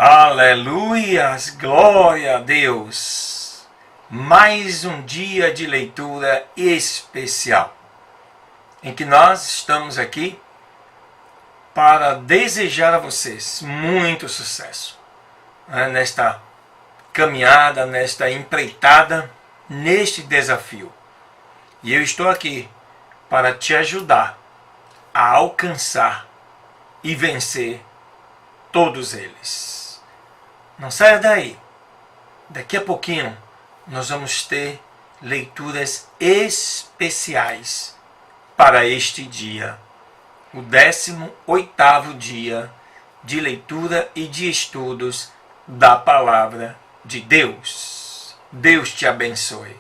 Aleluias, glória a Deus! Mais um dia de leitura especial, em que nós estamos aqui para desejar a vocês muito sucesso nesta caminhada, nesta empreitada, neste desafio. E eu estou aqui para te ajudar a alcançar e vencer todos eles. Não saia daí. Daqui a pouquinho nós vamos ter leituras especiais para este dia. O 18º dia de leitura e de estudos da Palavra de Deus. Deus te abençoe.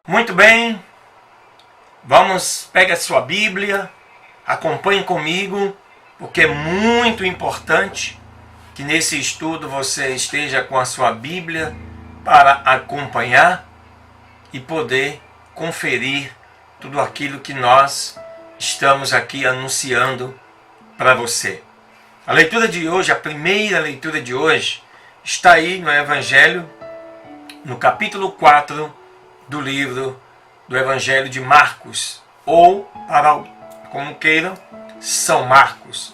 Muito bem, pega a sua Bíblia, acompanhe comigo, porque é muito importante que nesse estudo você esteja com a sua Bíblia para acompanhar e poder conferir tudo aquilo que nós estamos aqui anunciando para você. A leitura de hoje, a primeira leitura de hoje, está aí no Evangelho, no capítulo 4 do livro do Evangelho de Marcos, ou, como queiram, São Marcos,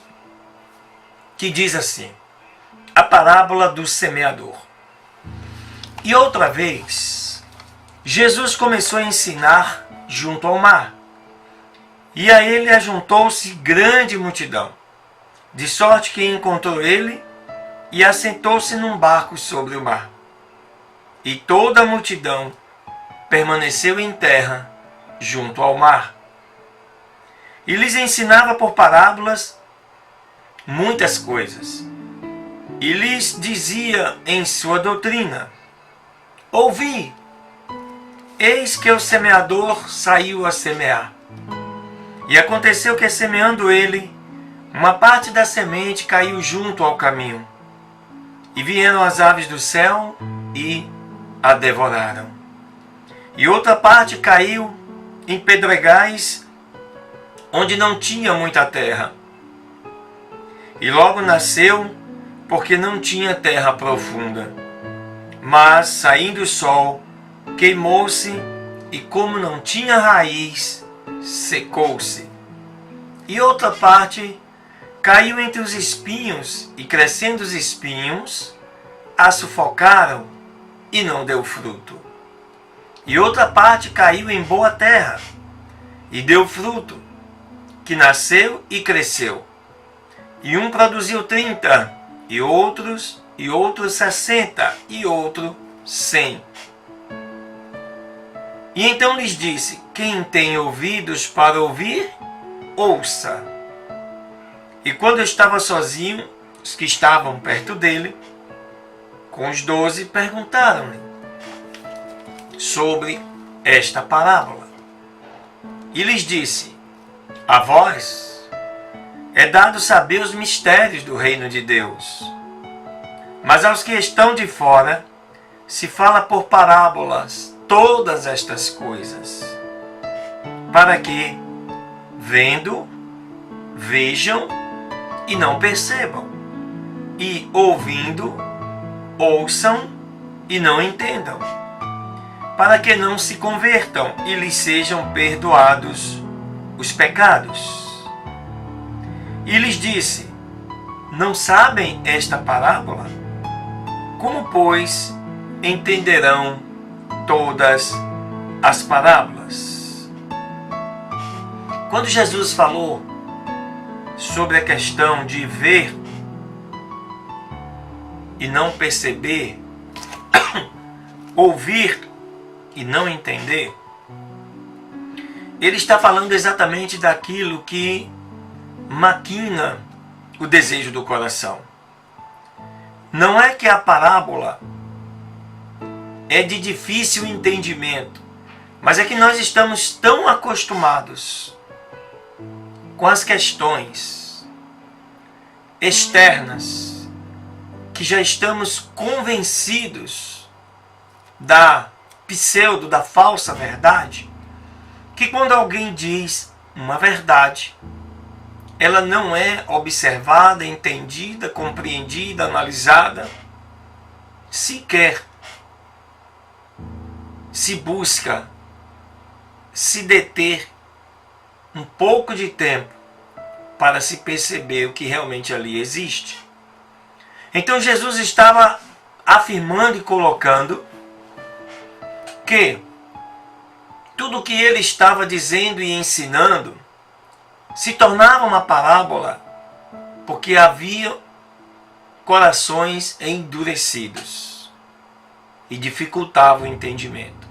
que diz assim: a parábola do semeador. E outra vez, Jesus começou a ensinar junto ao mar, e a ele ajuntou-se grande multidão, de sorte que encontrou ele e assentou-se num barco sobre o mar. E toda a multidão permaneceu em terra, junto ao mar. E lhes ensinava por parábolas muitas coisas. E lhes dizia em sua doutrina: ouvi, eis que o semeador saiu a semear. E aconteceu que, semeando ele, uma parte da semente caiu junto ao caminho. E vieram as aves do céu e a devoraram. E outra parte caiu em pedregais, onde não tinha muita terra. E logo nasceu, porque não tinha terra profunda. Mas, saindo o sol, queimou-se, e como não tinha raiz, secou-se. E outra parte caiu entre os espinhos, e crescendo os espinhos, a sufocaram, e não deu fruto. E outra parte caiu em boa terra, e deu fruto, que nasceu e cresceu. E um produziu 30, e outros 60, e outro 100. E então lhes disse: quem tem ouvidos para ouvir, ouça. E quando estava sozinho, os que estavam perto dele, com os 12, perguntaram-lhe sobre esta parábola. E lhes disse: a vós é dado saber os mistérios do reino de Deus, mas aos que estão de fora se fala por parábolas todas estas coisas, para que, vendo, vejam e não percebam, e ouvindo, ouçam e não entendam, para que não se convertam e lhes sejam perdoados os pecados. E lhes disse: não sabem esta parábola? Como, pois, entenderão todas as parábolas? Quando Jesus falou sobre a questão de ver e não perceber, ouvir e não entender, ele está falando exatamente daquilo que maquina o desejo do coração. Não é que a parábola é de difícil entendimento, mas é que nós estamos tão acostumados com as questões externas que já estamos convencidos da da falsa verdade, que quando alguém diz uma verdade, ela não é observada, entendida, compreendida, analisada, sequer se busca se deter um pouco de tempo para se perceber o que realmente ali existe. Então Jesus estava afirmando e colocando que tudo o que ele estava dizendo e ensinando se tornava uma parábola porque havia corações endurecidos e dificultava o entendimento.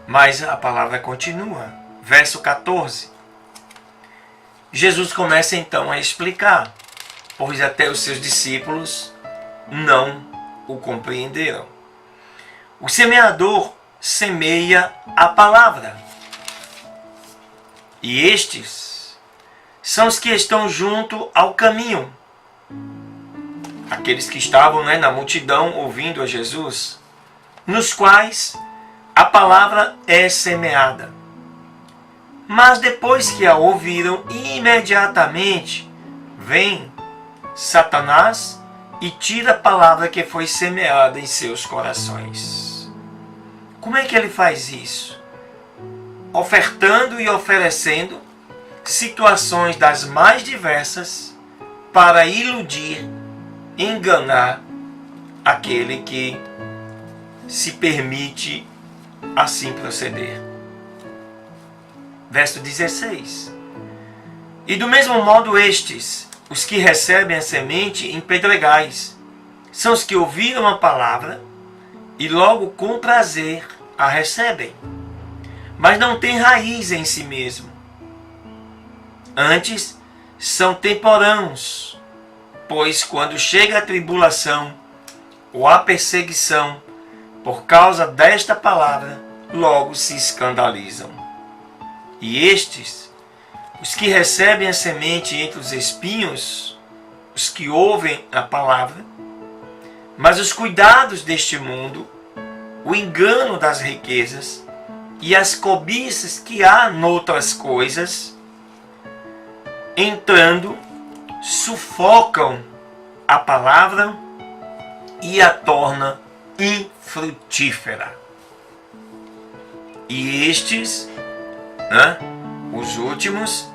Mas a palavra continua. Verso 14. Jesus começa então a explicar, pois até os seus discípulos não o compreenderam. O semeador semeia a palavra. E estes são os que estão junto ao caminho. Aqueles que estavam na multidão ouvindo a Jesus, nos quais a palavra é semeada. Mas depois que a ouviram, imediatamente vem Satanás e tira a palavra que foi semeada em seus corações. Como é que ele faz isso? Ofertando e oferecendo situações das mais diversas para iludir, enganar aquele que se permite assim proceder. Verso 16. E do mesmo modo estes, os que recebem a semente em pedregais, são os que ouviram a palavra e logo com prazer a recebem, mas não têm raiz em si mesmo. Antes, são temporãos, pois quando chega a tribulação ou a perseguição por causa desta palavra, logo se escandalizam. E estes, os que recebem a semente entre os espinhos, os que ouvem a palavra, mas os cuidados deste mundo, o engano das riquezas e as cobiças que há noutras coisas, entrando, sufocam a palavra e a torna infrutífera. E estes, os últimos,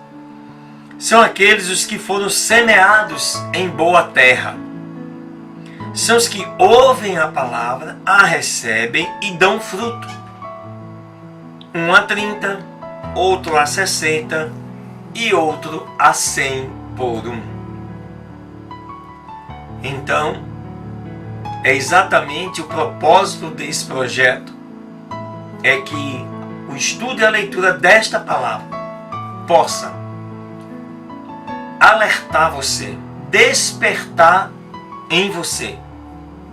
são aqueles os que foram semeados em boa terra. São os que ouvem a palavra, a recebem e dão fruto. Um a 30, outro a 60 e outro a 100 por um. Então, é exatamente o propósito desse projeto, é que o estudo e a leitura desta palavra possa alertar você, despertar em você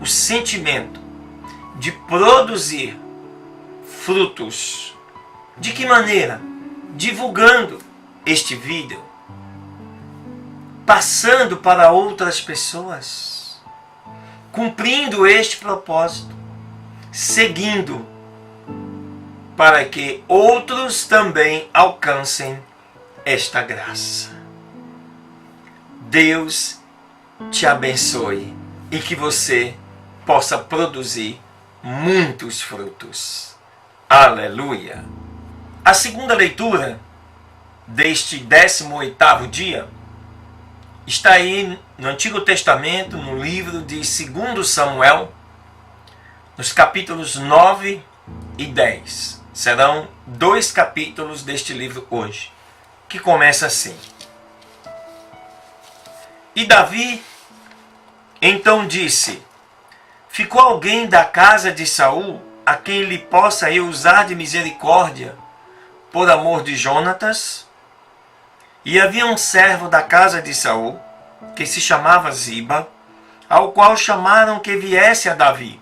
o sentimento de produzir frutos. De que maneira? Divulgando este vídeo, passando para outras pessoas, cumprindo este propósito, seguindo para que outros também alcancem esta graça. Deus te abençoe e que você possa produzir muitos frutos. Aleluia! A segunda leitura deste 18º dia está aí no Antigo Testamento, no livro de 2 Samuel, nos capítulos 9 e 10. Serão 2 capítulos deste livro hoje, que começa assim. E Davi então disse: ficou alguém da casa de Saul a quem lhe possa eu usar de misericórdia por amor de Jonatas? E havia um servo da casa de Saul que se chamava Ziba, ao qual chamaram que viesse a Davi.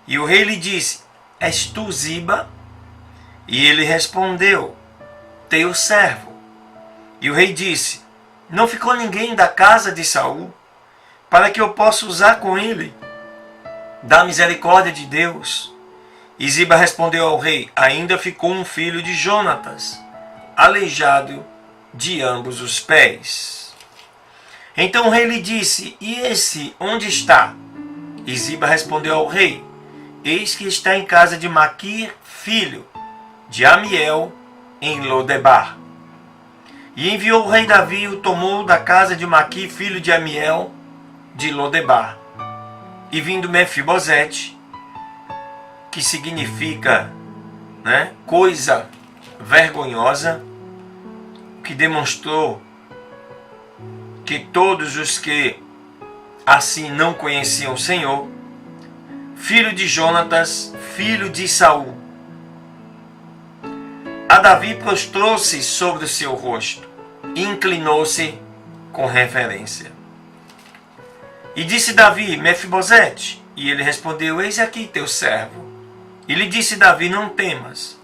E o rei lhe disse: És tu Ziba? E ele respondeu: Teu servo. E o rei disse: Não ficou ninguém da casa de Saul, para que eu possa usar com ele da misericórdia de Deus? E Ziba respondeu ao rei: Ainda ficou um filho de Jonatas, aleijado de ambos os pés. Então o rei lhe disse: E esse onde está? E Ziba respondeu ao rei: Eis que está em casa de Maquir, filho de Amiel, em Lodebar. E enviou o rei Davi e o tomou da casa de Maquir, filho de Amiel, de Lodebar. E vindo Mefibosete, que significa, coisa vergonhosa, que demonstrou que todos os que assim não conheciam o Senhor, filho de Jonatas, filho de Saul, a Davi prostrou-se sobre o seu rosto e inclinou-se com reverência. E disse Davi: Mefibosete. E ele respondeu: Eis aqui teu servo. E lhe disse Davi: Não temas,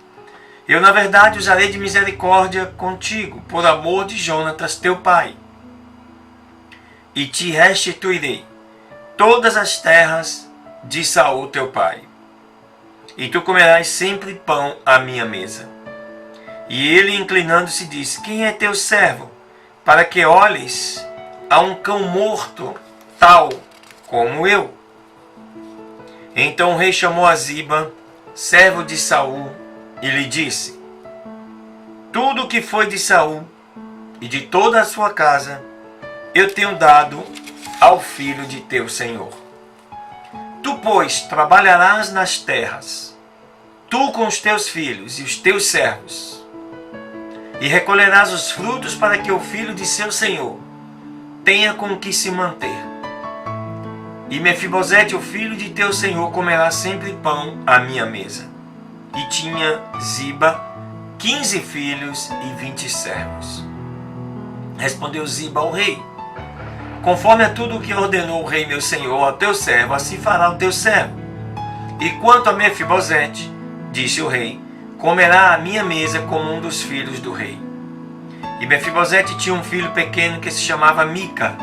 eu na verdade usarei de misericórdia contigo, por amor de Jonatas teu pai, e te restituirei todas as terras de Saul teu pai, e tu comerás sempre pão à minha mesa. E ele, inclinando-se, disse: Quem é teu servo, para que olhes a um cão morto, tal como eu? Então o rei chamou a Ziba, servo de Saul, e lhe disse: Tudo o que foi de Saul e de toda a sua casa, eu tenho dado ao filho de teu senhor. Tu, pois, trabalharás nas terras, tu com os teus filhos e os teus servos, e recolherás os frutos para que o filho de seu senhor tenha com que se manter. E Mefibosete, o filho de teu senhor, comerá sempre pão à minha mesa. E tinha Ziba 15 filhos e 20 servos. Respondeu Ziba ao rei: Conforme a tudo o que ordenou o rei meu senhor ao teu servo, assim fará o teu servo. E quanto a Mefibosete, disse o rei, comerá à minha mesa como um dos filhos do rei. E Mefibosete tinha um filho pequeno que se chamava Mica,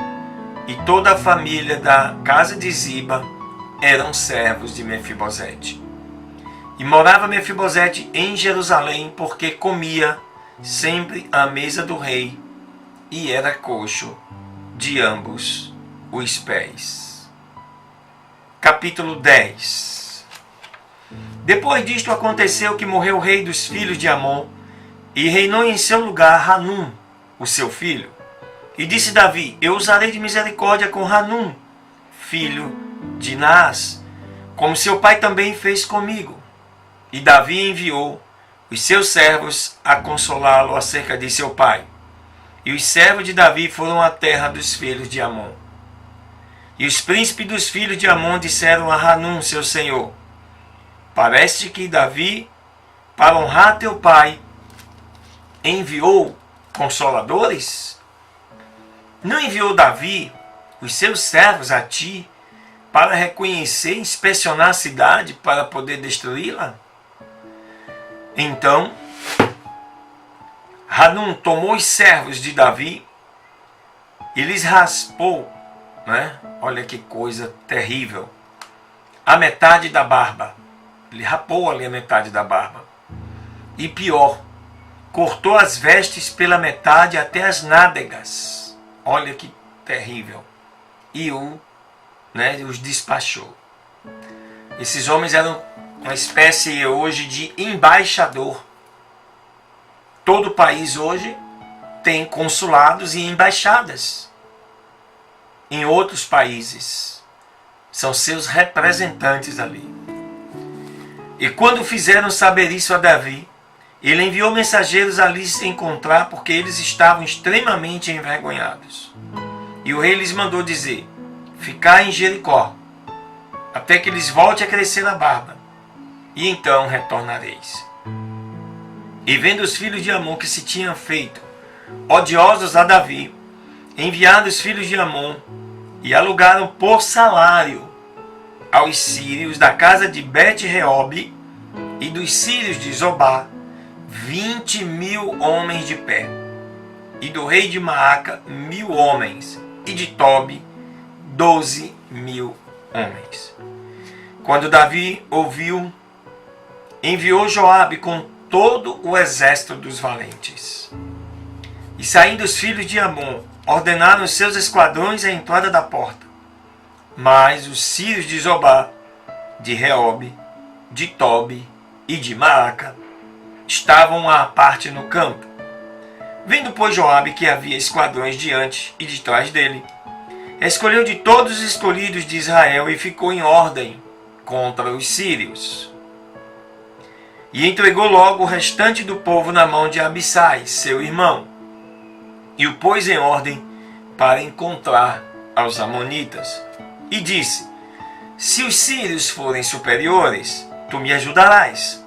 e toda a família da casa de Ziba eram servos de Mefibosete. E morava Mefibosete em Jerusalém, porque comia sempre à mesa do rei, e era coxo de ambos os pés. Capítulo 10. Depois disto aconteceu que morreu o rei dos filhos de Amon, e reinou em seu lugar Hanum, o seu filho. E disse Davi: Eu usarei de misericórdia com Hanum, filho de Naás, como seu pai também fez comigo. E Davi enviou os seus servos a consolá-lo acerca de seu pai. E os servos de Davi foram à terra dos filhos de Amon. E os príncipes dos filhos de Amon disseram a Hanum, seu senhor: Parece que Davi, para honrar teu pai, enviou consoladores? Não enviou Davi os seus servos a ti para reconhecer e inspecionar a cidade para poder destruí-la? Então Hanum tomou os servos de Davi e lhes raspou, olha que coisa terrível, a metade da barba. Ele rapou ali a metade da barba. E pior, cortou as vestes pela metade até as nádegas. Olha que terrível. E os despachou. Esses homens eram uma espécie hoje de embaixador. Todo país hoje tem consulados e embaixadas em outros países. São seus representantes ali. E quando fizeram saber isso a Davi, ele enviou mensageiros a lhes encontrar, porque eles estavam extremamente envergonhados. E o rei lhes mandou dizer: Ficai em Jericó, até que lhes volte a crescer a barba, e então retornareis. E vendo os filhos de Amon que se tinham feito odiosos a Davi, enviaram os filhos de Amon e alugaram por salário aos sírios da casa de Bet-Reob e dos sírios de Zobá 20.000 homens de pé, e do rei de Maaca 1.000 homens, e de Tobi 12.000 homens. Quando Davi ouviu, enviou Joabe com todo o exército dos valentes. E saindo os filhos de Amon, ordenaram os seus esquadrões à entrada da porta. Mas os sírios de Zobá, de Reob, de Tobi e de Maaca estavam à parte no campo. Vendo, pois, Joabe que havia esquadrões diante e de trás dele, escolheu de todos os escolhidos de Israel e ficou em ordem contra os sírios. E entregou logo o restante do povo na mão de Abissai, seu irmão, e o pôs em ordem para encontrar aos amonitas. E disse: se os sírios forem superiores, tu me ajudarás.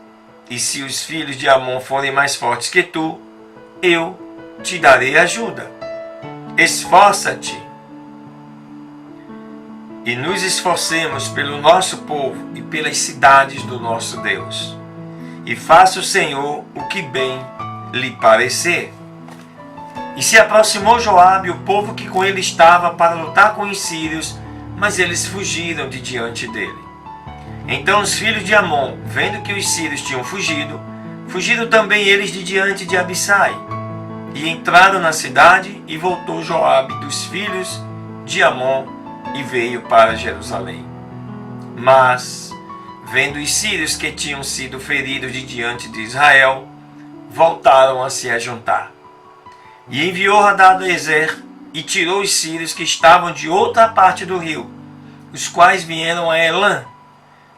E se os filhos de Amon forem mais fortes que tu, eu te darei ajuda. Esforça-te e nos esforcemos pelo nosso povo e pelas cidades do nosso Deus. E faça o Senhor o que bem lhe parecer. E se aproximou Joabe e o povo que com ele estava para lutar com os sírios, mas eles fugiram de diante dele. Então os filhos de Amon, vendo que os sírios tinham fugido, fugiram também eles de diante de Abissai. E entraram na cidade, e voltou Joabe dos filhos de Amon, e veio para Jerusalém. Mas, vendo os sírios que tinham sido feridos de diante de Israel, voltaram a se ajuntar. E enviou Hadadezer, e tirou os sírios que estavam de outra parte do rio, os quais vieram a Elã,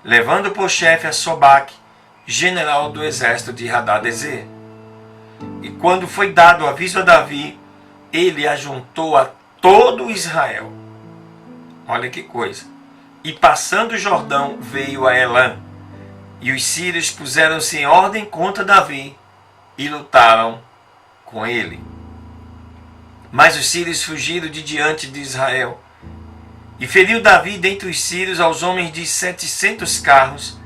levando por chefe a Sobaque, general do exército de Hadadezer. E quando foi dado o aviso a Davi, ele ajuntou a todo Israel. Olha que coisa. E passando o Jordão, veio a Elã. E os sírios puseram-se em ordem contra Davi e lutaram com ele. Mas os sírios fugiram de diante de Israel. E feriu Davi dentre os sírios aos homens de 700 carros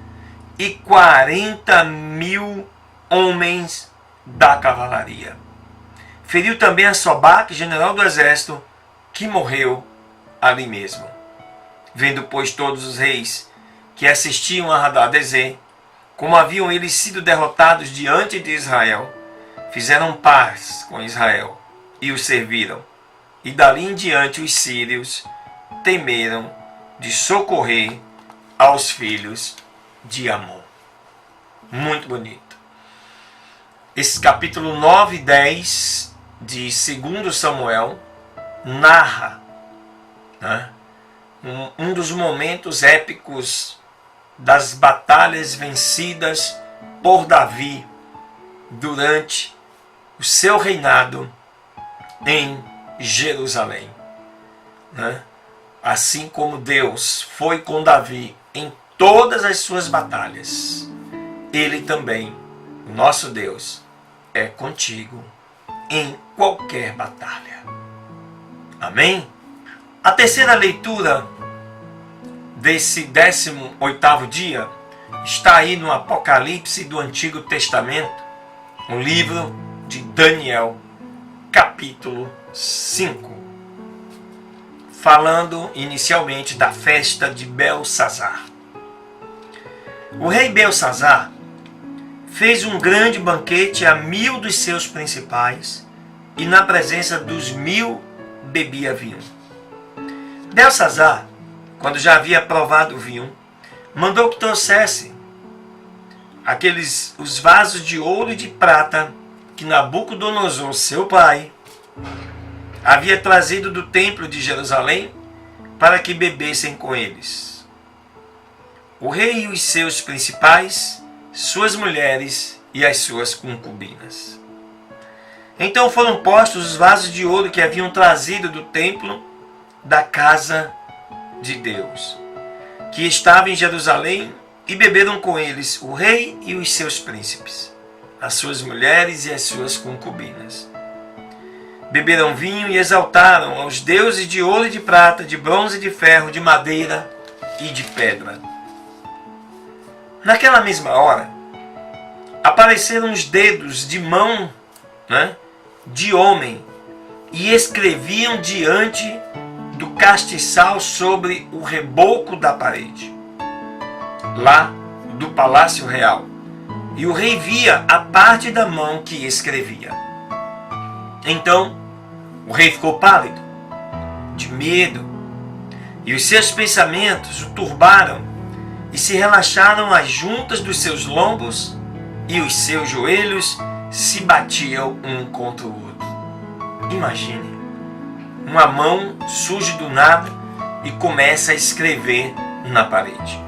e 40.000 homens da cavalaria. Feriu também a Sobaque, general do exército, que morreu ali mesmo. Vendo, pois, todos os reis que assistiam a Hadadezer, como haviam eles sido derrotados diante de Israel, fizeram paz com Israel e o serviram. E dali em diante os sírios temeram de socorrer aos filhos de Amon. Muito bonito. Esse capítulo 9 e 10 de 2 Samuel narra, né, um dos momentos épicos das batalhas vencidas por Davi durante o seu reinado em Jerusalém, né? Assim como Deus foi com Davi em todas as suas batalhas, Ele também, o nosso Deus, é contigo em qualquer batalha. Amém? A terceira leitura desse 18º dia está aí no Apocalipse do Antigo Testamento, no livro de Daniel, capítulo 5, falando inicialmente da festa de Belsazar. O rei Belsazar fez um grande banquete a 1.000 dos seus principais, e na presença dos 1.000 bebia vinho. Belsazar, quando já havia provado o vinho, mandou que trouxesse os vasos de ouro e de prata que Nabucodonosor, seu pai, havia trazido do templo de Jerusalém para que bebessem com eles. O rei e os seus principais, suas mulheres e as suas concubinas. Então foram postos os vasos de ouro que haviam trazido do templo da casa de Deus, que estava em Jerusalém, e beberam com eles o rei e os seus príncipes, as suas mulheres e as suas concubinas. beberam vinho e exaltaram aos deuses de ouro e de prata, de bronze e de ferro, de madeira e de pedra. Naquela mesma hora, apareceram os dedos de mão, de homem, e escreviam diante do castiçal sobre o reboco da parede, lá do palácio real. E o rei via a parte da mão que escrevia. Então, o rei ficou pálido, de medo, e os seus pensamentos o turbaram, e se relaxaram as juntas dos seus lombos, e os seus joelhos se batiam um contra o outro. Imagine, uma mão surge do nada e começa a escrever na parede.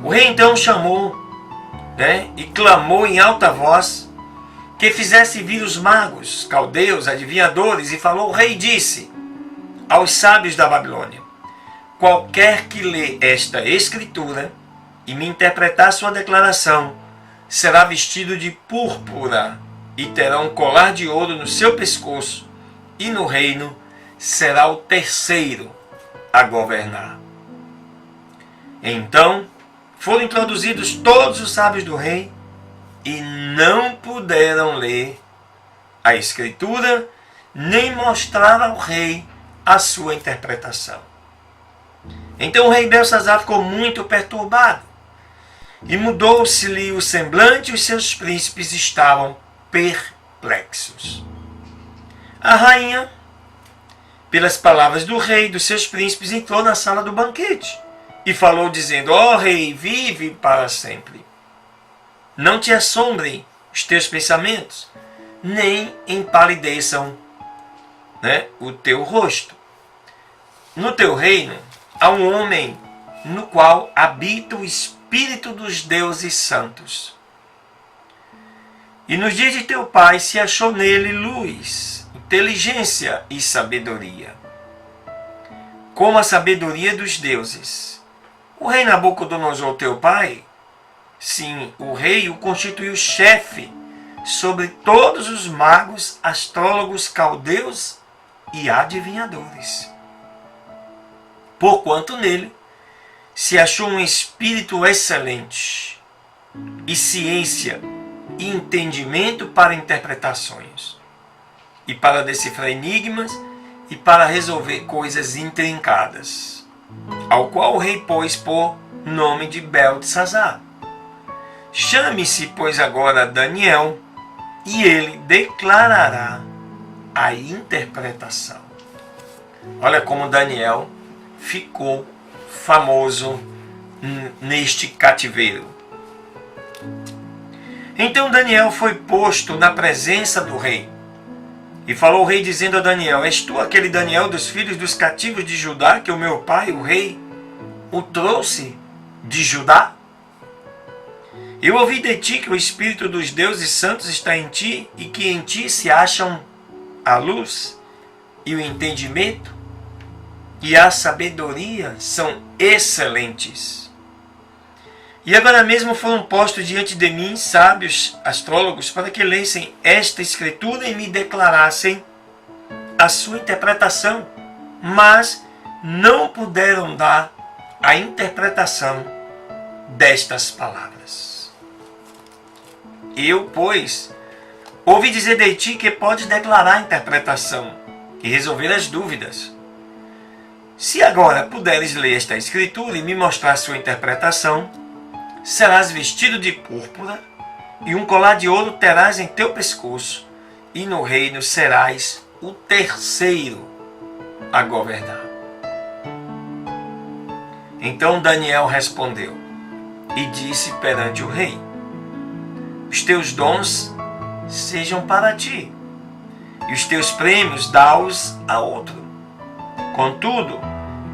O rei então chamou, e clamou em alta voz que fizesse vir os magos, caldeus, adivinhadores, e falou: o rei disse aos sábios da Babilônia: qualquer que lê esta escritura e me interpretar sua declaração, será vestido de púrpura e terá um colar de ouro no seu pescoço, e no reino será o terceiro a governar. Então foram introduzidos todos os sábios do rei e não puderam ler a escritura, nem mostrar ao rei a sua interpretação. Então o rei Belsazar ficou muito perturbado, e mudou-se-lhe o semblante, e os seus príncipes estavam perplexos. A rainha, pelas palavras do rei e dos seus príncipes, entrou na sala do banquete e falou dizendo: ó rei, vive para sempre. Não te assombrem os teus pensamentos, nem empalideçam o teu rosto. No teu reino há um homem no qual habita o Espírito dos deuses santos. E nos dias de teu pai se achou nele luz, inteligência e sabedoria, como a sabedoria dos deuses. O rei Nabucodonosor, teu pai, sim, o rei o constituiu chefe sobre todos os magos, astrólogos, caldeus e adivinhadores. Porquanto nele se achou um espírito excelente, e ciência e entendimento para interpretações, e para decifrar enigmas, e para resolver coisas intrincadas, ao qual o rei pôs por nome de Beltesazar. Chame-se, pois, agora Daniel, e ele declarará a interpretação. Olha como Daniel ficou famoso neste cativeiro. Então Daniel foi posto na presença do rei. E falou o rei dizendo a Daniel: és tu aquele Daniel dos filhos dos cativos de Judá, que o meu pai, o rei, o trouxe de Judá? Eu ouvi de ti que o Espírito dos deuses santos está em ti, e que em ti se acham a luz e o entendimento e a sabedoria são excelentes. E agora mesmo foram postos diante de mim sábios astrólogos para que lessem esta escritura e me declarassem a sua interpretação, mas não puderam dar a interpretação destas palavras. Eu, pois, ouvi dizer de ti que podes declarar a interpretação e resolver as dúvidas. Se agora puderes ler esta escritura e me mostrar sua interpretação, serás vestido de púrpura, e um colar de ouro terás em teu pescoço, e no reino serás o terceiro a governar. Então Daniel respondeu e disse perante o rei: os teus dons sejam para ti, e os teus prêmios dá-os a outro. Contudo,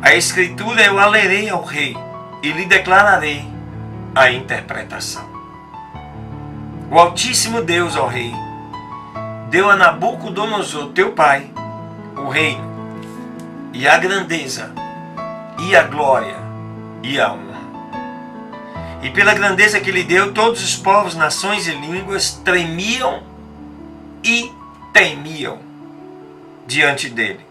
a escritura eu a lerei ao rei, e lhe declararei a interpretação. O Altíssimo Deus, ó rei, deu a Nabucodonosor, teu pai, o reino, e a grandeza, e a glória, e a honra. E pela grandeza que lhe deu, todos os povos, nações e línguas tremiam e temiam diante dele.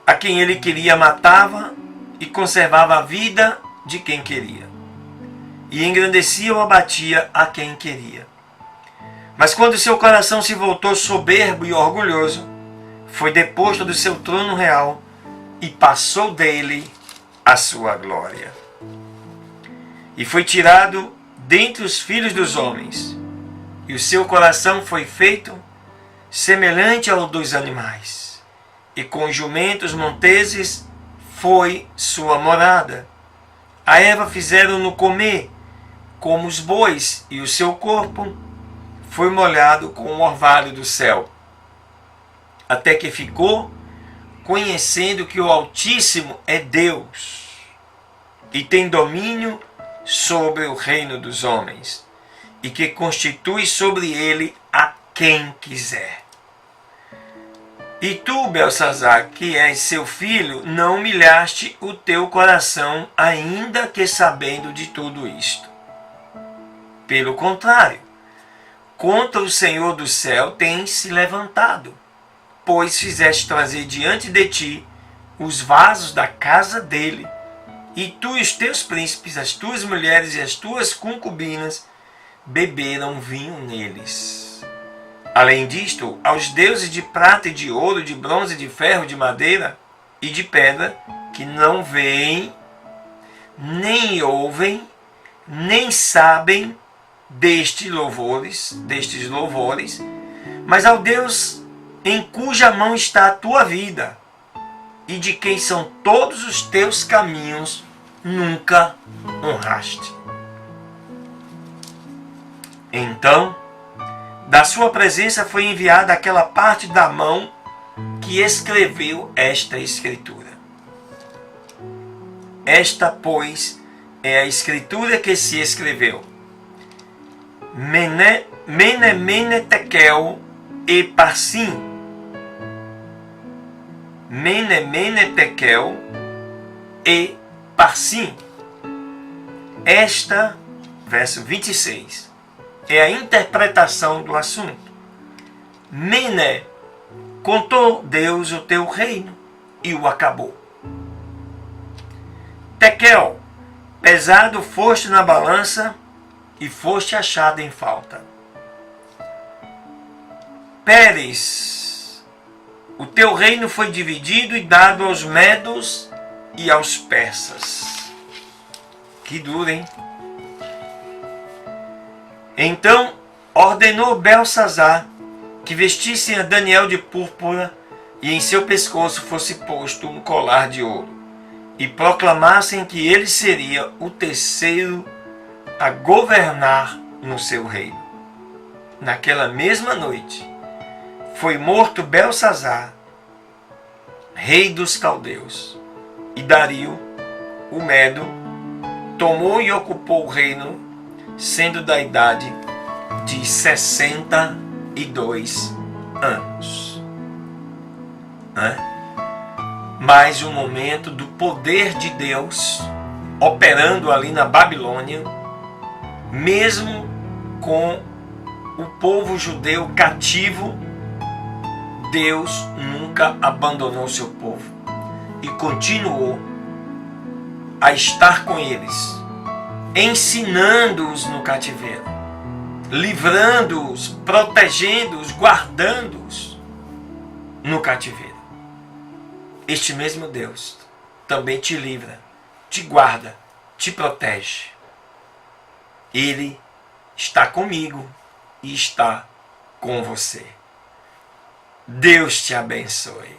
A quem ele queria matava e conservava a vida de quem queria. E engrandecia ou abatia a quem queria. Mas quando seu coração se voltou soberbo e orgulhoso, foi deposto do seu trono real e passou dele a sua glória. E foi tirado dentre os filhos dos homens, e o seu coração foi feito semelhante ao dos animais, e com jumentos monteses foi sua morada. A Eva fizeram-no comer como os bois, e o seu corpo foi molhado com o orvalho do céu, até que ficou conhecendo que o Altíssimo é Deus e tem domínio sobre o reino dos homens, e que constitui sobre ele a quem quiser. E tu, Belsazar, que és seu filho, não humilhaste o teu coração, ainda que sabendo de tudo isto. Pelo contrário, contra o Senhor do céu tens se levantado, pois fizeste trazer diante de ti os vasos da casa dele, e tu e os teus príncipes, as tuas mulheres e as tuas concubinas beberam vinho neles. Além disto, aos deuses de prata e de ouro, de bronze, de ferro, de madeira e de pedra, que não veem, nem ouvem, nem sabem destes louvores, mas ao Deus em cuja mão está a tua vida, e de quem são todos os teus caminhos, nunca honraste. Então, da sua presença foi enviada aquela parte da mão que escreveu esta escritura. Esta, pois, é a escritura que se escreveu. Mene, Tekel e Parsim. Mene, Tekel e Parsim. Esta, verso 26, é a interpretação do assunto. Mene, contou Deus o teu reino e o acabou. Tekel, pesado foste na balança e foste achado em falta. Pérez, o teu reino foi dividido e dado aos medos e aos persas. Que duro, hein? Então ordenou Belsazar que vestissem a Daniel de púrpura e em seu pescoço fosse posto um colar de ouro, e proclamassem que ele seria o terceiro a governar no seu reino. Naquela mesma noite foi morto Belsazar, rei dos caldeus, e Dario, o Medo, tomou e ocupou o reino, sendo da idade de 62 anos. Mais um momento do poder de Deus operando ali na Babilônia, mesmo com o povo judeu cativo. Deus nunca abandonou seu povo e continuou a estar com eles, ensinando-os no cativeiro, livrando-os, protegendo-os, guardando-os no cativeiro. Este mesmo Deus também te livra, te guarda, te protege. Ele está comigo e está com você. Deus te abençoe.